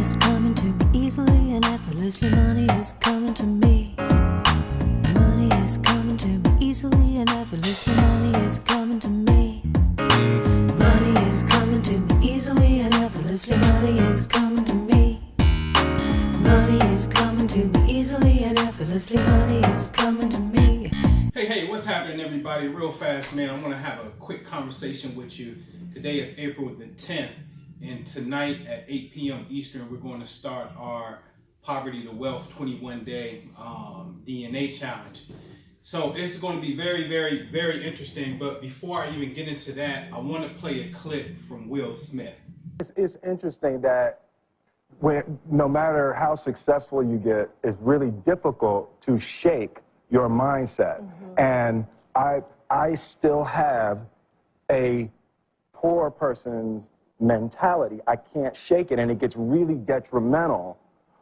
is coming to me easily and effortlessly. Money is coming to me. Money is coming to me easily and effortlessly. Money is coming to me. Money is coming to me easily and effortlessly. Money is coming to me. Money is coming to me easily and effortlessly. Money is coming to me. Hey, what's happening, everybody? Real fast, man. I want to have a quick conversation with you. Today is April the 10th, and tonight at 8 p.m. Eastern, we're going to start our Poverty to Wealth 21-day DNA challenge. So it's going to be very, very, very interesting. But before I even get into that, I want to play a clip from Will Smith. It's interesting that no matter how successful you get, it's really difficult to shake your mindset. Mm-hmm. And I still have a poor person's mentality. I can't shake it, and it gets really detrimental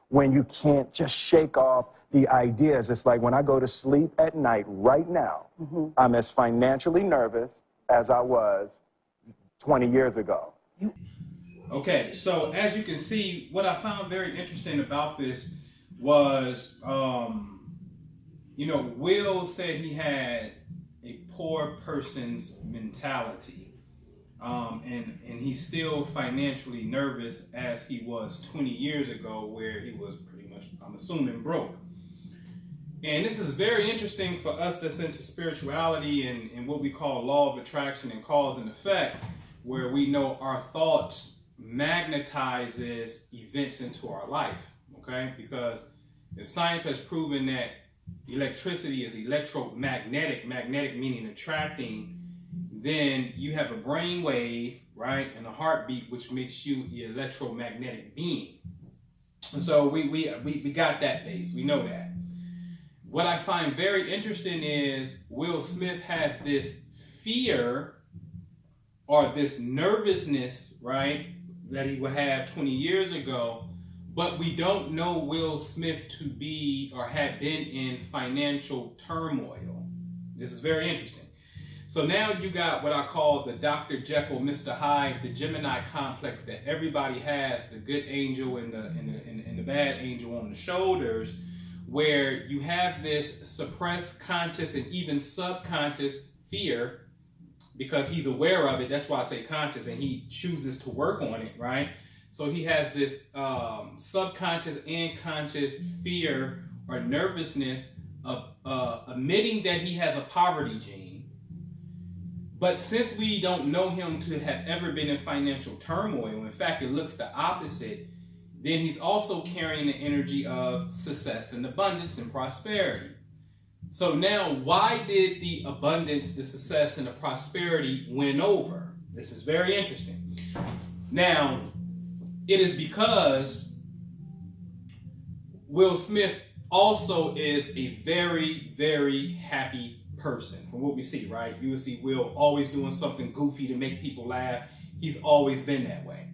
when you can't just shake off the ideas. It's like when I go to sleep at night right now, mm-hmm. I'm as financially nervous as I was 20 years ago. Okay, so as you can see, what I found very interesting about this was, Will said he had a poor person's mentality, and he's still financially nervous as he was 20 years ago, where he was pretty much, I'm assuming, broke. And this is very interesting for us that's into spirituality and what we call law of attraction and cause and effect, where we know our thoughts magnetizes events into our life, okay? Because if science has proven that electricity is electromagnetic, magnetic meaning attracting, then you have a brain wave, right, and a heartbeat, which makes you an electromagnetic being. And so we got that base, we know that. What I find very interesting is Will Smith has this fear or this nervousness, right, that he would have 20 years ago, but we don't know Will Smith to be or have been in financial turmoil. This is very interesting. So now you got what I call the Dr. Jekyll, Mr. Hyde, the Gemini complex that everybody has, the good angel and the bad angel on the shoulders, where you have this suppressed conscious and even subconscious fear, because he's aware of it. That's why I say conscious, and he chooses to work on it, right? So he has this subconscious and conscious fear or nervousness of admitting that he has a poverty gene. But since we don't know him to have ever been in financial turmoil, in fact, it looks the opposite, then he's also carrying the energy of success and abundance and prosperity. So now, why did the abundance, the success, and the prosperity win over? This is very interesting. Now, it is because Will Smith also is a very, very happy person. From what we see, right? You will see Will always doing something goofy to make people laugh. He's always been that way.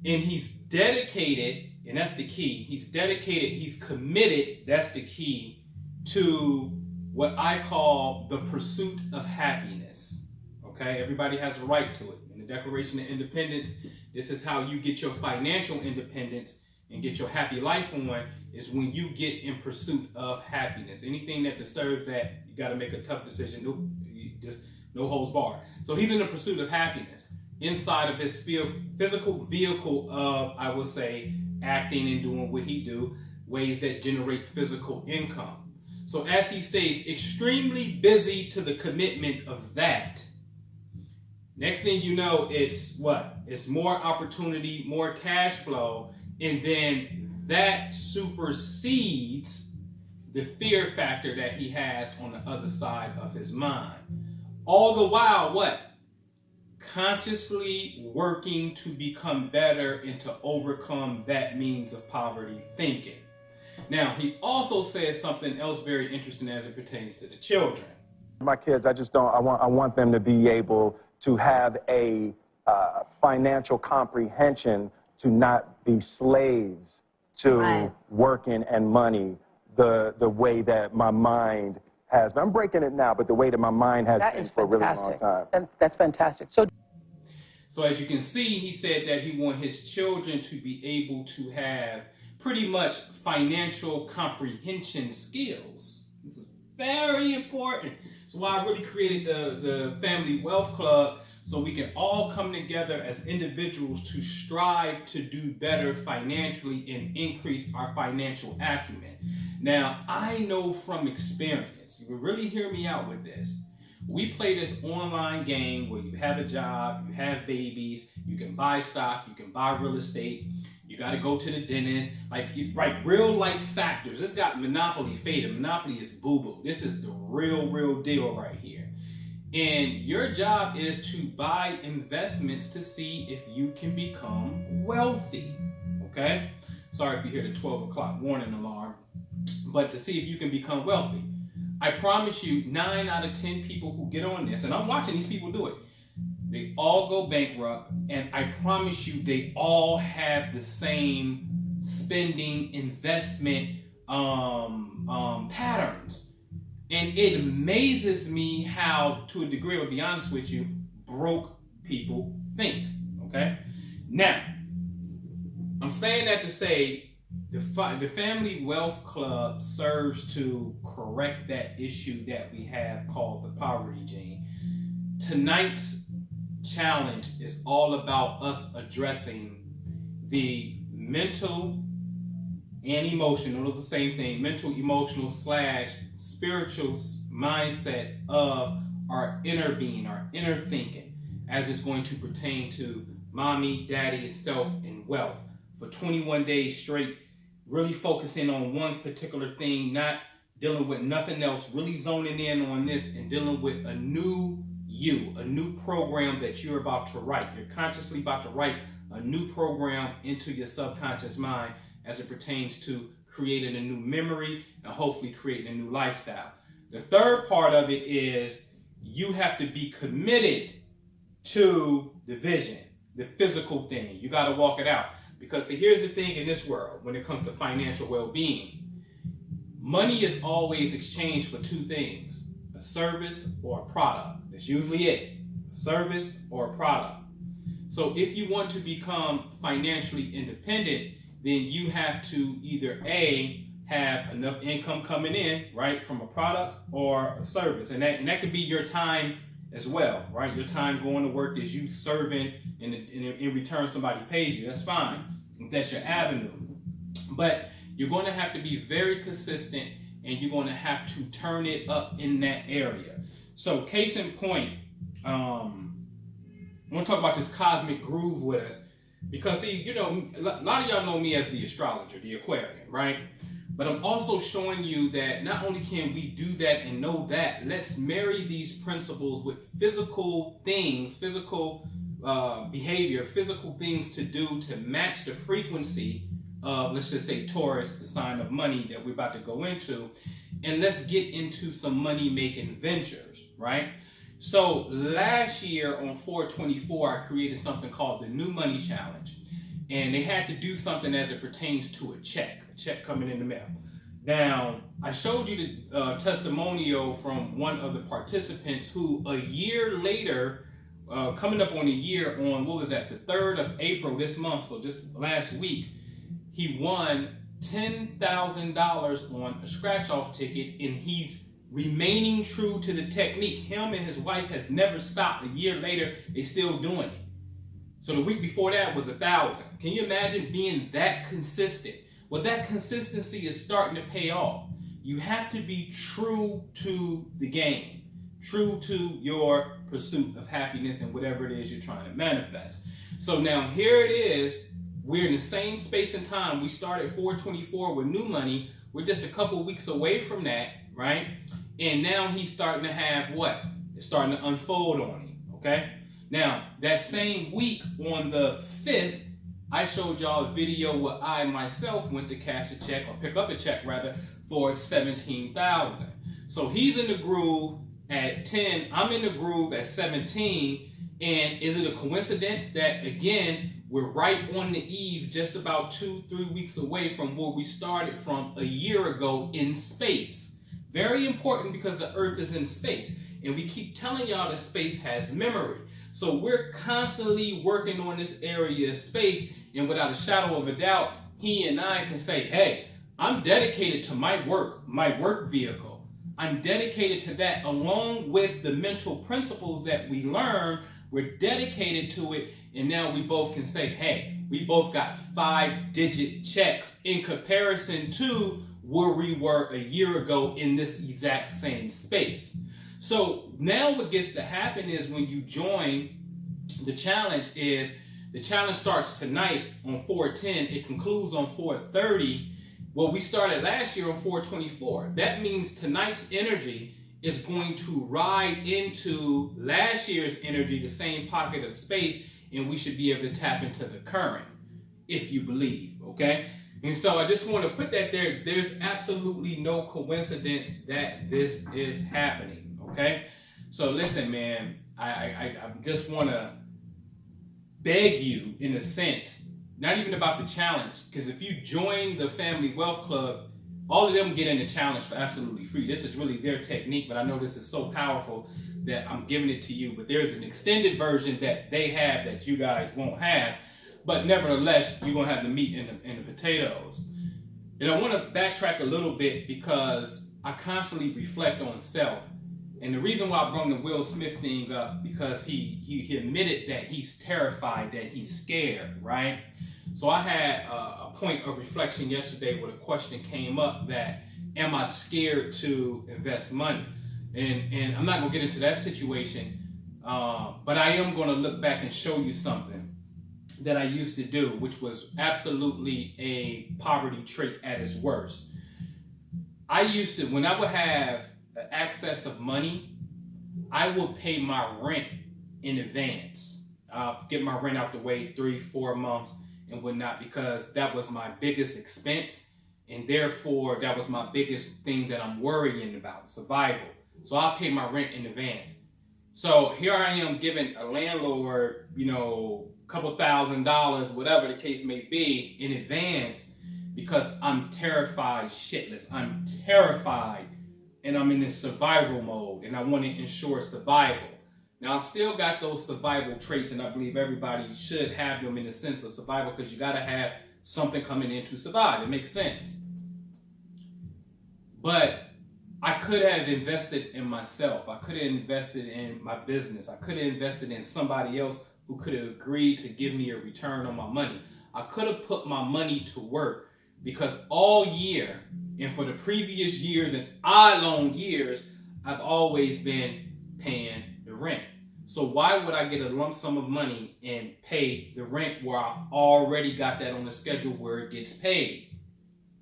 And he's dedicated, and that's the key. He's dedicated, he's committed, that's the key, to what I call the pursuit of happiness. Okay, everybody has a right to it. In the Declaration of Independence, this is how you get your financial independence and get your happy life on, is when you get in pursuit of happiness. Anything that disturbs that, you got to make a tough decision. Nope, just no holds barred. So he's in the pursuit of happiness inside of his physical vehicle of, I will say, acting and doing what he do, ways that generate physical income. So as he stays extremely busy to the commitment of that, next thing you know, it's what? It's more opportunity, more cash flow, and then that supersedes the fear factor that he has on the other side of his mind. All the while, what? Consciously working to become better and to overcome that means of poverty thinking. Now, he also says something else very interesting as it pertains to the children. My kids, I want them to be able to have a financial comprehension, to not be slaves to working and money the way that my mind has been. I'm breaking it now, but the way that my mind has been for a really long time. That's fantastic. So as you can see, he said that he wants his children to be able to have pretty much financial comprehension skills. This is very important. That's why I really created the Family Wealth Club, so we can all come together as individuals to strive to do better financially and increase our financial acumen. Now, I know from experience, you can really hear me out with this. We play this online game where you have a job, you have babies, you can buy stock, you can buy real estate, you got to go to the dentist, like real life factors. This got Monopoly faded. Monopoly is boo-boo. This is the real deal right here. And your job is to buy investments to see if you can become wealthy, okay? Sorry if you hear the 12 o'clock warning alarm, but to see if you can become wealthy. I promise you, 9 out of 10 people who get on this, and I'm watching these people do it, they all go bankrupt, and I promise you they all have the same spending investment patterns. And it amazes me how, to a degree, I'll be honest with you, broke people think, okay? Now, I'm saying that to say the Family Wealth Club serves to correct that issue that we have called the poverty gene. Tonight's challenge is all about us addressing the mental and emotional, those are the same thing, mental, emotional / spiritual mindset of our inner being, our inner thinking, as it's going to pertain to mommy, daddy, self, and wealth. For 21 days straight, really focusing on one particular thing, not dealing with nothing else, really zoning in on this and dealing with a new you, a new program that you're about to write. You're consciously about to write a new program into your subconscious mind as it pertains to creating a new memory and hopefully creating a new lifestyle. The third part of it is you have to be committed to the vision, the physical thing. You got to walk it out. Because see, here's the thing in this world when it comes to financial well-being. Money is always exchanged for two things, a service or a product. That's usually it, a service or a product. So if you want to become financially independent, then you have to either A, have enough income coming in, right, from a product or a service. And that could be your time as well, right? Your time going to work is you serving, and in return somebody pays you. That's fine. That's your avenue. But you're going to have to be very consistent, and you're going to have to turn it up in that area. So case in point, I want to talk about this cosmic groove with us. Because, see, you know, a lot of y'all know me as the astrologer, the Aquarian, right? But I'm also showing you that not only can we do that and know that, let's marry these principles with physical things, physical behavior, physical things to do to match the frequency of, let's just say, Taurus, the sign of money that we're about to go into. And let's get into some money-making ventures, right? So last year on 4/24, I created something called the New Money Challenge. And they had to do something as it pertains to a check coming in the mail. Now, I showed you the testimonial from one of the participants who a year later, coming up on a year on, what was that, the 3rd of April this month, so just last week, he won $10,000 on a scratch-off ticket, and he's remaining true to the technique. Him and his wife has never stopped. A year later, they still doing it. So the week before that was 1,000. Can you imagine being that consistent? Well, that consistency is starting to pay off. You have to be true to the game, true to your pursuit of happiness and whatever it is you're trying to manifest. So now here it is. We're in the same space and time. We started 4/24 with New Money. We're just a couple weeks away from that, right? And now he's starting to have what? It's starting to unfold on him, okay? Now, that same week on the 5th, I showed y'all a video where I myself went to cash a check, or pick up a check rather, for $17,000. So he's in the groove at 10, I'm in the groove at 17, and is it a coincidence that, again, we're right on the eve, just about 2-3 weeks away from where we started from a year ago in space? Very important, because the Earth is in space. And we keep telling y'all that space has memory. So we're constantly working on this area of space, and without a shadow of a doubt, he and I can say, hey, I'm dedicated to my work vehicle. I'm dedicated to that, along with the mental principles that we learn. We're dedicated to it, and now we both can say, hey, we both got 5-digit checks in comparison to where we were a year ago in this exact same space. So now what gets to happen is when you join the challenge starts tonight on 4/10. It concludes on 4/30. Well, we started last year on 4/24. That means tonight's energy is going to ride into last year's energy, the same pocket of space, and we should be able to tap into the current, if you believe, okay? And so I just want to put that there. There's absolutely no coincidence that this is happening, okay? So listen, man, I just want to beg you, in a sense, not even about the challenge, because if you join the Family Wealth Club, all of them get in the challenge for absolutely free. This is really their technique, but I know this is so powerful that I'm giving it to you. But there's an extended version that they have that you guys won't have. But nevertheless, you're going to have the meat and the potatoes. And I want to backtrack a little bit because I constantly reflect on self. And the reason why I brought the Will Smith thing up, because he admitted that he's terrified, that he's scared, right? So I had a point of reflection yesterday where the question came up that, am I scared to invest money? And I'm not going to get into that situation, but I am going to look back and show you something that I used to do, which was absolutely a poverty trait at its worst. I used to, when I would have access of money, I would pay my rent in advance. Get my rent out the way 3-4 months and whatnot, because that was my biggest expense, and therefore that was my biggest thing that I'm worrying about, survival. So I'll pay my rent in advance. So here I am giving a landlord, a couple $1,000s, whatever the case may be, in advance, because I'm terrified shitless. I'm terrified, and I'm in this survival mode, and I want to ensure survival. Now, I still got those survival traits, and I believe everybody should have them in the sense of survival, because you got to have something coming in to survive. It makes sense. But I could have invested in myself. I could have invested in my business. I could have invested in somebody else who could have agreed to give me a return on my money. I could have put my money to work, because all year, and for the previous years and long years, I've always been paying the rent. So why would I get a lump sum of money and pay the rent where I already got that on the schedule where it gets paid?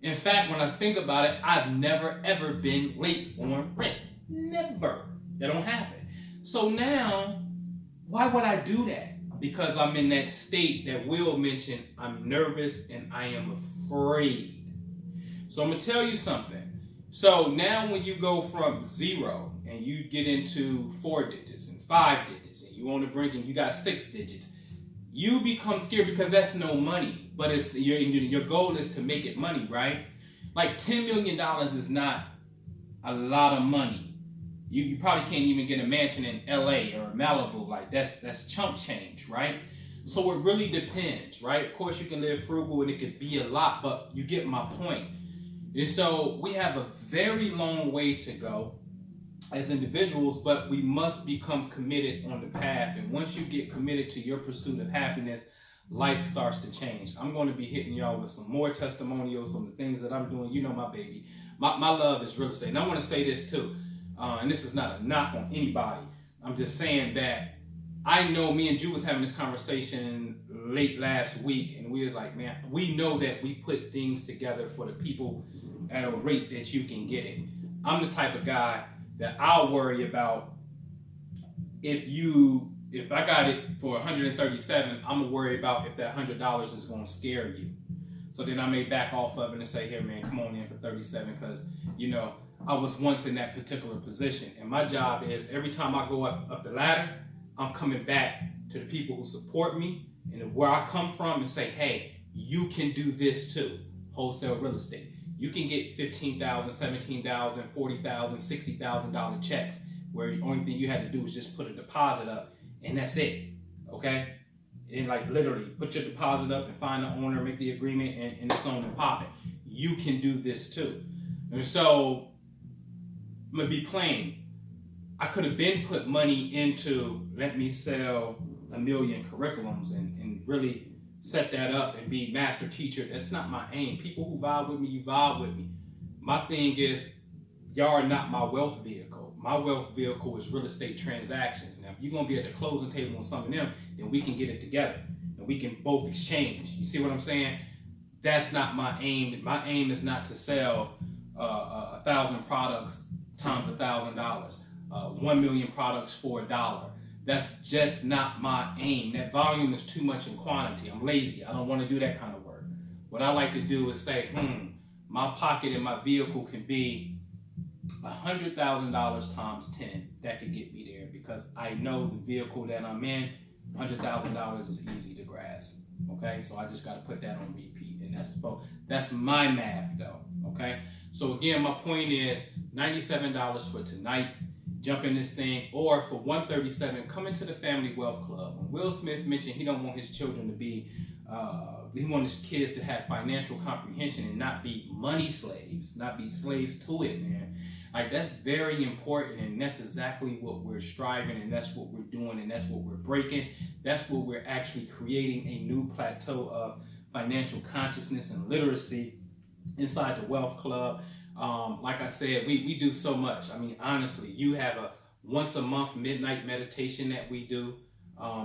In fact, when I think about it, I've never ever been late on rent. Never. That don't happen. So now, why would I do that? Because I'm in that state that Will mentioned. I'm nervous and I am afraid. So I'm going to tell you something. So now when you go from 0 and you get into 4 digits and 5 digits, and you on the brink and you got 6 digits, you become scared because that's no money. But it's your goal is to make it money, right? Like $10 million is not a lot of money. You probably can't even get a mansion in LA or Malibu. Like that's chump change, right? So it really depends, right? Of course you can live frugal and it could be a lot, but you get my point. And so we have a very long way to go as individuals, but we must become committed on the path. And once you get committed to your pursuit of happiness, life starts to change. I'm going to be hitting y'all with some more testimonials on the things that I'm doing. You know my baby. My love is real estate. And I want to say this too, and this is not a knock on anybody. I'm just saying that I know me and Drew was having this conversation late last week, and we was like, man, we know that we put things together for the people at a rate that you can get it. I'm the type of guy that I'll worry about if I got it for 137, I'm gonna worry about if that $100 is gonna scare you. So then I may back off of it and say, here man, come on in for 37, because I was once in that particular position. And my job is every time I go up the ladder, I'm coming back to the people who support me and where I come from and say, hey, you can do this too. Wholesale real estate. You can get $15,000, $17,000, $40,000, $60,000 checks, where the only thing you had to do was just put a deposit up and that's it, okay? And like literally put your deposit up and find the owner, make the agreement, and it's on and popping. You can do this too. And so I'm gonna be plain. I could have been put money into let me sell 1 million curriculums and really set that up and be master teacher. That's not my aim. People who vibe with me, you vibe with me. My thing is, y'all are not my wealth vehicle. My wealth vehicle is real estate transactions. Now, if you're gonna be at the closing table on some of them, then we can get it together and we can both exchange. You see what I'm saying? That's not my aim. My aim is not to sell 1,000 products times $1,000, 1 million products for $1. That's just not my aim. That volume is too much in quantity. I'm lazy. I don't want to do that kind of work. What I like to do is say, my pocket and my vehicle can be $100,000 times 10. That could get me there because I know the vehicle that I'm in, $100,000 is easy to grasp. Okay, so I just got to put that on repeat, and that's my math though. Okay, so again, my point is $97 for tonight. Jump in this thing, or for $137, come into the Family Wealth Club. When Will Smith mentioned he don't want his children to be, he wants his kids to have financial comprehension and not be money slaves, not be slaves to it, man. Like that's very important, and that's exactly what we're striving, and that's what we're doing, and that's what we're breaking. That's what we're actually creating a new plateau of financial consciousness and literacy inside the Wealth Club. Like I said, we do so much. I mean, honestly, you have a once a month midnight meditation that we do.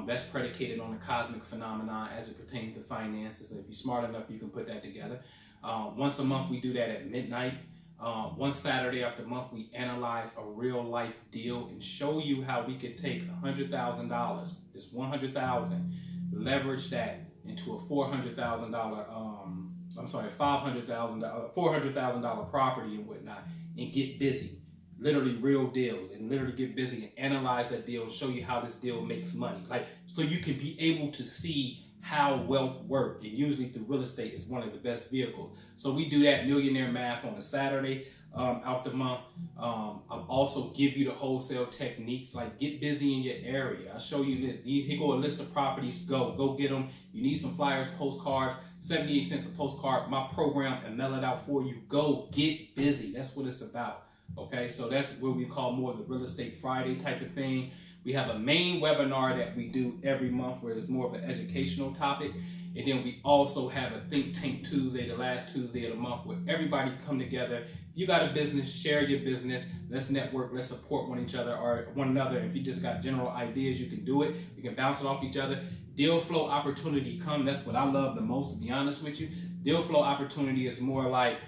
That's predicated on the cosmic phenomenon as it pertains to finances. If you're smart enough, you can put that together. Once a month, we do that at midnight. One Saturday of the month, we analyze a real life deal and show you how we could take $100,000, this $100,000, leverage that into a $400,000 property and whatnot, and get busy. Literally real deals, and literally get busy and analyze that deal and show you how this deal makes money. Like, so you can be able to see how wealth works, and usually through real estate is one of the best vehicles. So we do that millionaire math on a Saturday out the month. I'll also give you the wholesale techniques, like get busy in your area. I'll show you that here go a list of properties, go get them. You need some flyers, postcards, 78 cents a postcard. My program and mail it out for you. Go get busy. That's what it's about. Okay, so that's what we call more of the Real Estate Friday type of thing. We have a main webinar that we do every month where it's more of an educational topic. And then we also have a Think Tank Tuesday, the last Tuesday of the month, where everybody come together. If you got a business, share your business. Let's network, let's support one another. If you just got general ideas, you can do it. You can bounce it off each other. Deal flow opportunity come. That's what I love the most, to be honest with you. Deal flow opportunity is more like,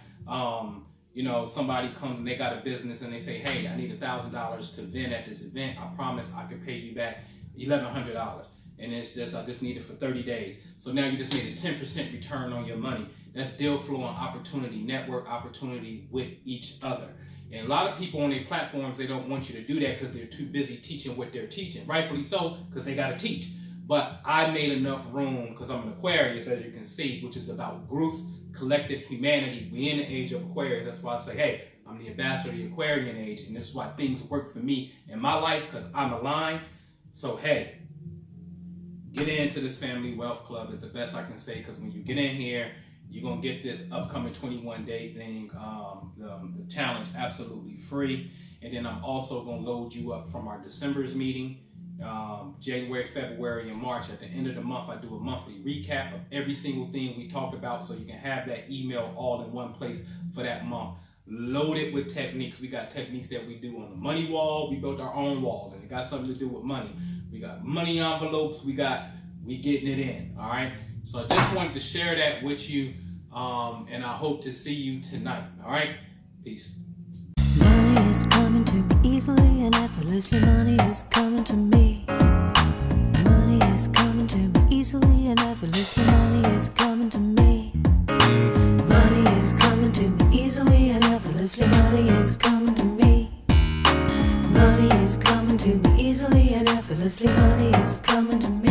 somebody comes and they got a business and they say, hey, I need $1,000 to vend at this event. I promise I can pay you back $1,100. And it's just, I just need it for 30 days. So now you just made a 10% return on your money. That's deal flow and opportunity, network opportunity with each other. And a lot of people on their platforms, they don't want you to do that because they're too busy teaching what they're teaching. Rightfully so, because they got to teach. But I made enough room, because I'm an Aquarius, as you can see, which is about groups, collective humanity. We in the age of Aquarius. That's why I say, hey, I'm the ambassador of the Aquarian age. And this is why things work for me in my life, because I'm aligned. So, hey, get into this Family Wealth Club is the best I can say, because when you get in here, you're going to get this upcoming 21-day thing, the challenge absolutely free. And then I'm also going to load you up from our December's meeting, January, February, and March. At the end of the month, I do a monthly recap of every single thing we talked about, so you can have that email all in one place for that month. Loaded with techniques. We got techniques that we do on the money wall. We built our own wall, and it got something to do with money. We got money envelopes. We getting it in. All right. So I just wanted to share that with you, and I hope to see you tonight. All right. Peace. Money is coming to me easily and effortlessly. Money is coming to me. Money is coming to me easily and effortlessly. Money is coming to me. Money is coming to me easily and effortlessly. Money is coming to me. Money is coming to me easily and effortlessly. Money is coming to me.